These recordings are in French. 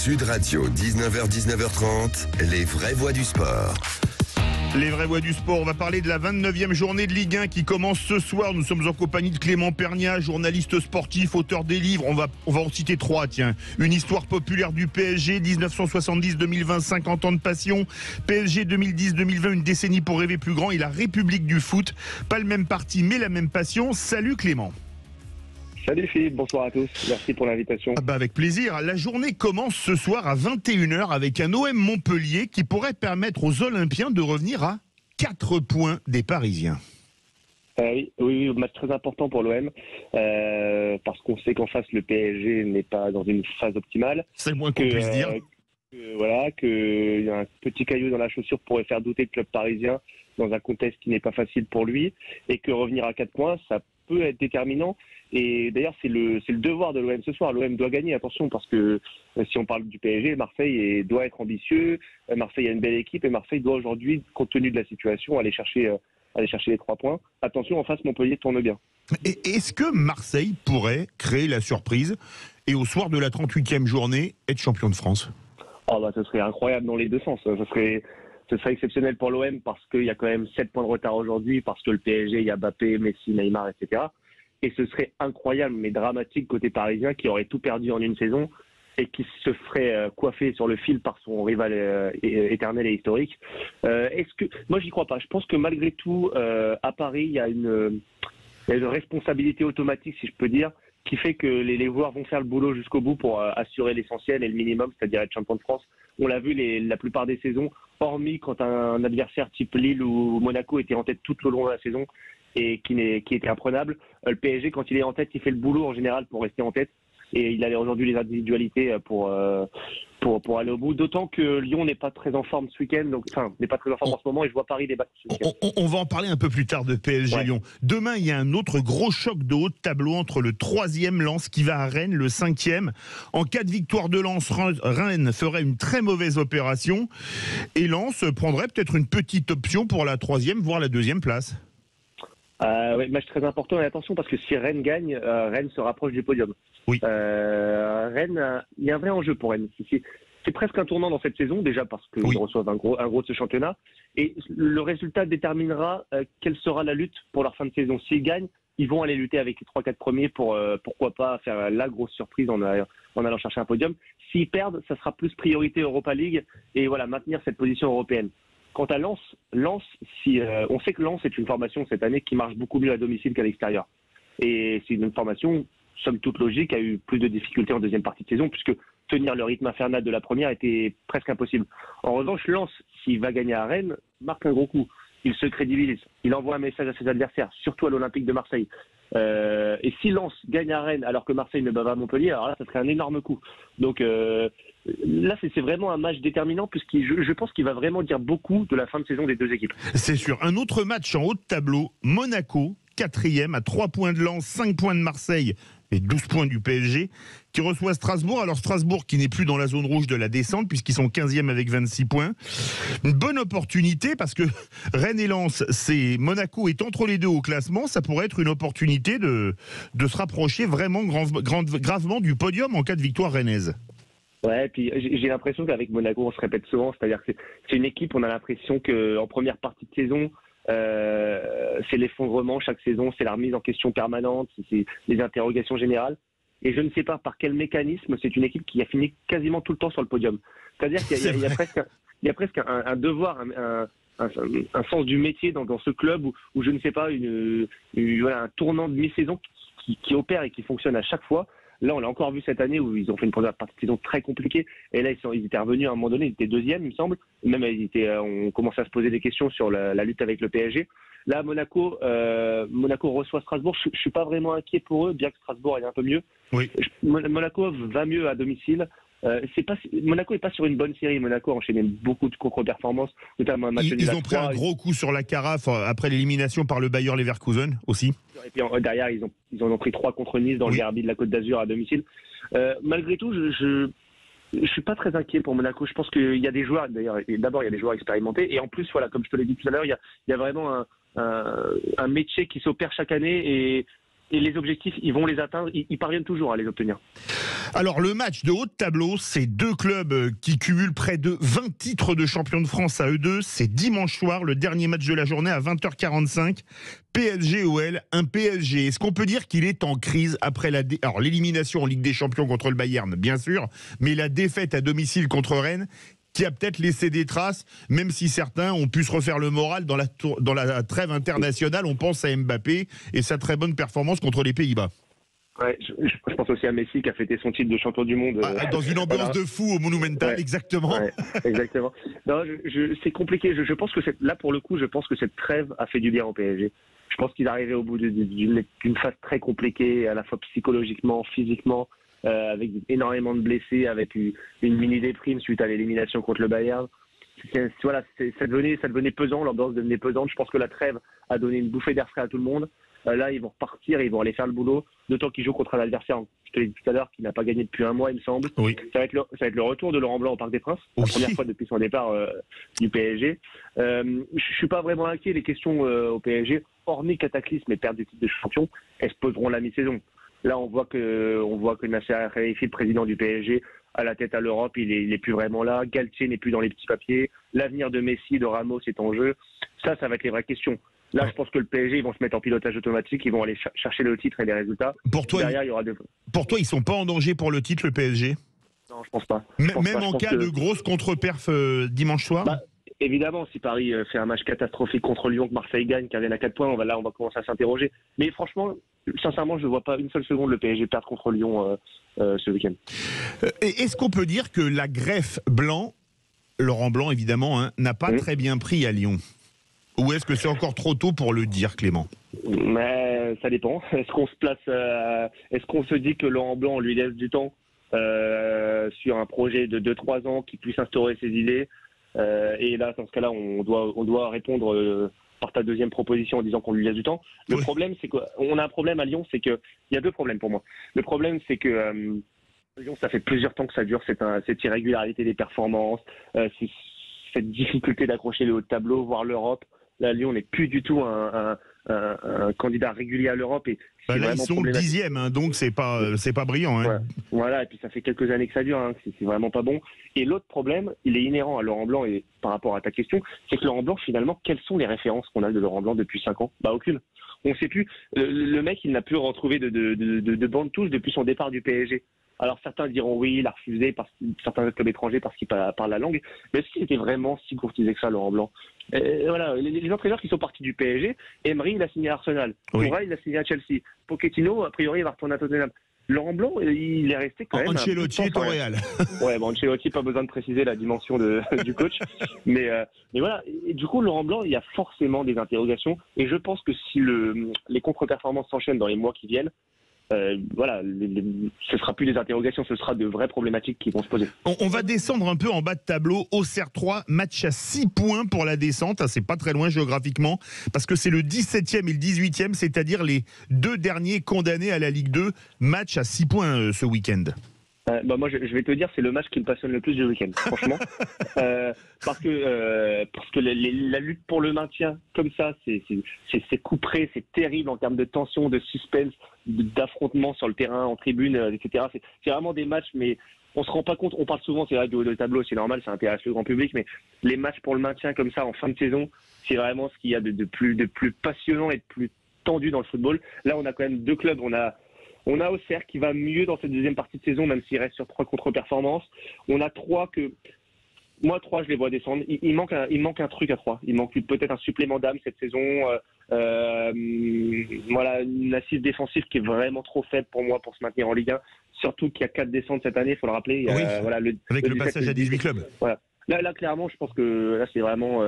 Sud Radio, 19h-19h30, les vraies voix du sport. Les vraies voix du sport, on va parler de la 29e journée de Ligue 1 qui commence ce soir. Nous sommes en compagnie de Clément Pernia, journaliste sportif, auteur des livres. On va en citer 3, tiens. Une histoire populaire du PSG, 1970-2020, 50 ans de passion. PSG 2010-2020, une décennie pour rêver plus grand. Et la République du foot, pas le même parti, mais la même passion. Salut Clément. Salut Philippe, bonsoir à tous. Merci pour l'invitation. Avec plaisir. La journée commence ce soir à 21h avec un OM Montpellier qui pourrait permettre aux Olympiens de revenir à 4 points des Parisiens. Oui, match très important pour l'OM parce qu'on sait qu'en face le PSG n'est pas dans une phase optimale. C'est moins qu'on puisse dire. Qu'il y a un petit caillou dans la chaussure pourrait faire douter le club parisien dans un contexte qui n'est pas facile pour lui et que revenir à 4 points, ça peut être déterminant. Et d'ailleurs, c'est le devoir de l'OM ce soir. L'OM doit gagner, attention, parce que si on parle du PSG, Marseille doit être ambitieux. Marseille a une belle équipe et Marseille doit aujourd'hui, compte tenu de la situation, aller chercher les 3 points. Attention, en face, Montpellier tourne bien. Et est-ce que Marseille pourrait créer la surprise et au soir de la 38e journée, être champion de France ? Ce serait incroyable dans les deux sens. Ce serait exceptionnel pour l'OM parce qu'il y a quand même 7 points de retard aujourd'hui, parce que le PSG, il y a Mbappé, Messi, Neymar, etc. Et ce serait incroyable, mais dramatique côté parisien qui aurait tout perdu en une saison et qui se ferait coiffer sur le fil par son rival éternel et historique. Moi, j'y crois pas. Je pense que malgré tout, à Paris, il y a une responsabilité automatique, si je peux dire, qui fait que les joueurs vont faire le boulot jusqu'au bout pour assurer l'essentiel et le minimum, c'est-à-dire être champion de France. On l'a vu la plupart des saisons, hormis quand un adversaire type Lille ou Monaco était en tête tout le long de la saison et qui était imprenable. Le PSG, quand il est en tête, il fait le boulot en général pour rester en tête. Et il a aujourd'hui les individualités pour aller au bout. D'autant que Lyon n'est pas très en forme ce week-end, n'est pas très en forme en ce moment, et je vois Paris débattre ce week-end. On va en parler un peu plus tard de PSG Lyon. Demain, il y a un autre gros choc de haut de tableau entre le 3e Lens qui va à Rennes, le 5e. En cas de victoire de Lens, Rennes ferait une très mauvaise opération. Et Lens prendrait peut-être une petite option pour la 3e, voire la 2e place. Match très important, et attention parce que si Rennes gagne, Rennes se rapproche du podium. Oui. Rennes, il y a un vrai enjeu pour Rennes. C'est presque un tournant dans cette saison, déjà parce qu'ils reçoivent un gros de ce championnat. Et le résultat déterminera quelle sera la lutte pour leur fin de saison. S'ils gagnent, ils vont aller lutter avec les 3-4 premiers pour, pourquoi pas, faire la grosse surprise en allant chercher un podium. S'ils perdent, ça sera plus priorité Europa League et maintenir cette position européenne. Quant à Lens, on sait que Lens est une formation cette année qui marche beaucoup mieux à domicile qu'à l'extérieur. Et c'est une formation, somme toute logique, a eu plus de difficultés en deuxième partie de saison, puisque tenir le rythme infernal de la première était presque impossible. En revanche, Lens, s'il va gagner à Rennes, marque un gros coup. Il se crédibilise. Il envoie un message à ses adversaires, surtout à l'Olympique de Marseille. Et si Lens gagne à Rennes alors que Marseille ne bat pas Montpellier, alors là, ça serait un énorme coup. Donc là, c'est vraiment un match déterminant puisque je pense qu'il va vraiment dire beaucoup de la fin de saison des deux équipes. C'est sûr. Un autre match en haut de tableau, Monaco, 4e, à 3 points de Lens, 5 points de Marseille et 12 points du PSG, qui reçoit Strasbourg. Alors Strasbourg qui n'est plus dans la zone rouge de la descente puisqu'ils sont 15e avec 26 points. Une bonne opportunité parce que Rennes et Lens, Monaco est entre les deux au classement. Ça pourrait être une opportunité de se rapprocher vraiment gravement du podium en cas de victoire rennaise. Ouais, puis j'ai l'impression qu'avec Monaco, on se répète souvent. C'est-à-dire que c'est une équipe, on a l'impression qu'en première partie de saison, c'est l'effondrement chaque saison, c'est la remise en question permanente, c'est les interrogations générales. Et je ne sais pas par quel mécanisme, c'est une équipe qui a fini quasiment tout le temps sur le podium. C'est-à-dire qu'il y a presque un devoir, un sens du métier dans ce club où je ne sais pas, un tournant de mi-saison qui opère et qui fonctionne à chaque fois. Là, on l'a encore vu cette année où ils ont fait une première partie de saison très compliquée. Et là, ils étaient revenus à un moment donné, ils étaient 2e, il me semble. Même on commençait à se poser des questions sur la lutte avec le PSG. Là, Monaco reçoit Strasbourg. Je suis pas vraiment inquiet pour eux, bien que Strasbourg aille un peu mieux. Oui. Monaco va mieux à domicile. Monaco n'est pas sur une bonne série. Monaco a enchaîné beaucoup de contre-performances, notamment un match nul. Ils ont pris un gros coup sur la carafe après l'élimination par le Bayer Leverkusen aussi. Et puis derrière, ils en ont pris 3 contre Nice dans le derby de la Côte d'Azur à domicile. Malgré tout, je suis pas très inquiet pour Monaco. Je pense qu'il y a des joueurs, d'ailleurs, d'abord il y a des joueurs expérimentés, et en plus, comme je te l'ai dit tout à l'heure, il y a vraiment un métier qui s'opère chaque année, et et les objectifs, ils vont les atteindre, ils parviennent toujours à les obtenir. Alors le match de haut de tableau, c'est deux clubs qui cumulent près de 20 titres de champion de France à eux deux. C'est dimanche soir, le dernier match de la journée à 20h45. PSG-OL, un PSG. Est-ce qu'on peut dire qu'il est en crise après alors l'élimination en Ligue des Champions contre le Bayern, bien sûr, mais la défaite à domicile contre Rennes qui a peut-être laissé des traces, même si certains ont pu se refaire le moral dans la trêve internationale. On pense à Mbappé et sa très bonne performance contre les Pays-Bas. Ouais, je pense aussi à Messi qui a fêté son titre de champion du monde. Dans une ambiance de fou au Monumental, exactement. Ouais, exactement. Non, c'est compliqué. Je pense que là, pour le coup, je pense que cette trêve a fait du bien au PSG. Je pense qu'ils arrivaient au bout d'une phase très compliquée, à la fois psychologiquement, physiquement, avec énormément de blessés, avec une mini déprime suite à l'élimination contre le Bayern. Voilà, ça devenait pesant, l'ambiance devenait pesante. Je pense que la trêve a donné une bouffée d'air frais à tout le monde. Là, ils vont repartir, ils vont aller faire le boulot. D'autant qu'ils jouent contre un adversaire, je te l'ai dit tout à l'heure, qui n'a pas gagné depuis un mois, il me semble. Oui. Ça va être le retour de Laurent Blanc au Parc des Princes, la première fois depuis son départ du PSG. Je suis pas vraiment inquiet. Les questions au PSG, hormis cataclysme et perte du titre de champion, elles se poseront la mi-saison. Là, on voit que Nasser Al-Khelaifi, le président du PSG, a la tête à l'Europe, il est plus vraiment là. Galtier n'est plus dans les petits papiers. L'avenir de Messi, de Ramos est en jeu. Ça va être les vraies questions. Là, je pense que le PSG, ils vont se mettre en pilotage automatique, ils vont aller chercher le titre et les résultats. Pour toi, derrière, il y aura pour toi, ils sont pas en danger pour le titre, le PSG? Non, je pense pas. Même en cas de grosse contre-perf dimanche soir? Évidemment, si Paris fait un match catastrophique contre Lyon, que Marseille gagne, qu'elle vienne à 4 points, on va commencer à s'interroger. Mais franchement, sincèrement, je ne vois pas une seule seconde le PSG perdre contre Lyon ce week-end. Est-ce qu'on peut dire que la greffe Blanc, Laurent Blanc évidemment, n'a pas très bien pris à Lyon? Ou est-ce que c'est encore trop tôt pour le dire, Clément? Mais ça dépend. Est-ce qu'on se dit que Laurent Blanc lui laisse du temps sur un projet de 2-3 ans qui puisse instaurer ses idées? Et là, dans ce cas-là, on doit répondre par ta deuxième proposition en disant qu'on lui laisse du temps. Le problème, c'est qu'on a un problème à Lyon, c'est qu'il y a deux problèmes pour moi. Le problème, c'est que Lyon, ça fait plusieurs temps que ça dure, cette irrégularité des performances, cette difficulté d'accrocher le haut de tableau, voire l'Europe. Là, Lyon n'est plus du tout un candidat régulier à l'Europe. Et là, ils sont 10e, donc c'est pas brillant. Hein. Ouais. Voilà, et puis ça fait quelques années que ça dure, c'est vraiment pas bon. Et l'autre problème, il est inhérent à Laurent Blanc, et par rapport à ta question, c'est que Laurent Blanc, finalement, quelles sont les références qu'on a de Laurent Blanc depuis 5 ans? Aucune. On ne sait plus. Le mec, il n'a plus retrouvé de bande touche depuis son départ du PSG. Alors certains diront oui, il a refusé certains clubs étrangers parce qu'il parle la langue. Mais est-ce qu'il était vraiment si courtisé que ça, Laurent Blanc? Voilà, les entraîneurs qui sont partis du PSG, Emery, il a signé à Arsenal. Tourelle, il a signé à Chelsea. Pochettino, a priori, il va retourner à Tottenham. Laurent Blanc, il est resté quand même... Ancelotti est au Real. Ouais, Ancelotti, pas besoin de préciser la dimension du coach. Mais voilà, et du coup, Laurent Blanc, il y a forcément des interrogations. Et je pense que si les contre-performances s'enchaînent dans les mois qui viennent, voilà, ce sera plus des interrogations, ce sera de vraies problématiques qui vont se poser. On va descendre un peu en bas de tableau. Auxerre 3, match à 6 points pour la descente. C'est pas très loin géographiquement, parce que c'est le 17e et le 18e, c'est-à-dire les deux derniers condamnés à la Ligue 2. Match à 6 points ce week-end. Moi, je vais te dire, c'est le match qui me passionne le plus du week-end, franchement. Parce que la lutte pour le maintien, comme ça, c'est couperé, c'est terrible en termes de tension, de suspense, d'affrontement sur le terrain, en tribune, etc. C'est vraiment des matchs, mais on se rend pas compte. On parle souvent, c'est vrai, du haut de tableau, c'est normal, ça intéresse le grand public, mais les matchs pour le maintien comme ça en fin de saison, c'est vraiment ce qu'il y a de plus passionnant et de plus tendu dans le football. Là, on a quand même deux clubs. On a Auxerre qui va mieux dans cette deuxième partie de saison, même s'il reste sur 3 contre-performances. On a 3 moi, 3, je les vois descendre. Il manque un truc à 3. Il manque peut-être un supplément d'âme cette saison. Voilà, une assise défensive qui est vraiment trop faible pour moi pour se maintenir en Ligue 1. Surtout qu'il y a 4 descentes cette année, il faut le rappeler. Oui, voilà, avec le passage à 18 clubs. Voilà. Là, clairement, je pense que là, c'est vraiment...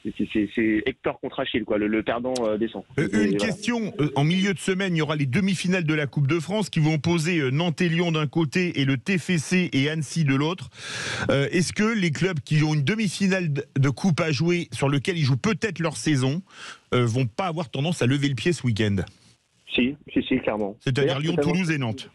c'est Hector contre Achille, quoi. Le perdant descend. Une question, en milieu de semaine, il y aura les demi-finales de la Coupe de France qui vont opposer Nantes et Lyon d'un côté et le TFC et Annecy de l'autre. Est-ce que les clubs qui ont une demi-finale de Coupe à jouer, sur lequel ils jouent peut-être leur saison, vont pas avoir tendance à lever le pied ce week-end? Si, clairement. C'est-à-dire Lyon, Toulouse et Nantes.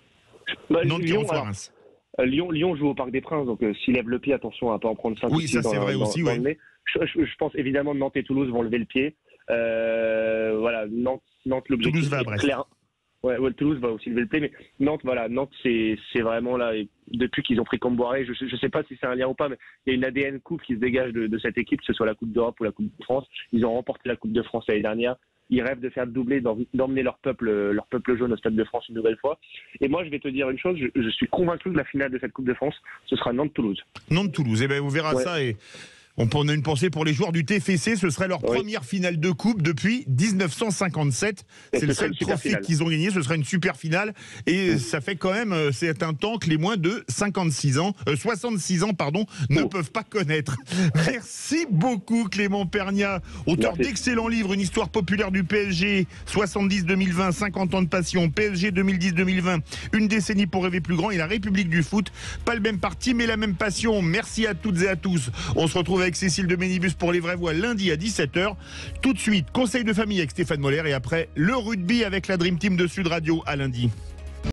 Nantes qui reçoit Reims. Lyon joue au Parc des Princes, donc s'il lève le pied, attention à ne pas en prendre 5 oui, ça c'est vrai aussi, ouais. Je pense évidemment que Nantes et Toulouse vont lever le pied. Voilà, Nantes l'objectif Toulouse va à Brest. Ouais, Toulouse va aussi lever le pied, mais Nantes, voilà, Nantes, c'est vraiment là, et depuis qu'ils ont pris Comboiré, je sais pas si c'est un lien ou pas, mais il y a une ADN coupe qui se dégage de cette équipe, que ce soit la Coupe d'Europe ou la Coupe de France. Ils ont remporté la Coupe de France l'année dernière. Ils rêvent de faire doubler, d'emmener leur peuple jaune au Stade de France une nouvelle fois. Et moi, je vais te dire une chose, je suis convaincu que la finale de cette Coupe de France, ce sera Nantes-Toulouse. Nantes-Toulouse, eh bien, vous verrez ça et... On a une pensée pour les joueurs du TFC, ce serait leur première finale de coupe depuis 1957. C'est le seul trophée qu'ils ont gagné, ce serait une super finale. Et ça fait quand même, c'est un temps que les moins de 66 ans ne peuvent pas connaître. Merci beaucoup Clément Pernia, auteur d'excellents livres, une histoire populaire du PSG, 70-2020, 50 ans de passion, PSG 2010-2020, une décennie pour rêver plus grand et la République du foot. Pas le même parti mais la même passion. Merci à toutes et à tous. On se retrouve avec Cécile de Ménibus pour Les Vraies Voix lundi à 17h. Tout de suite, conseil de famille avec Stéphane Moller et après le rugby avec la Dream Team de Sud Radio à lundi.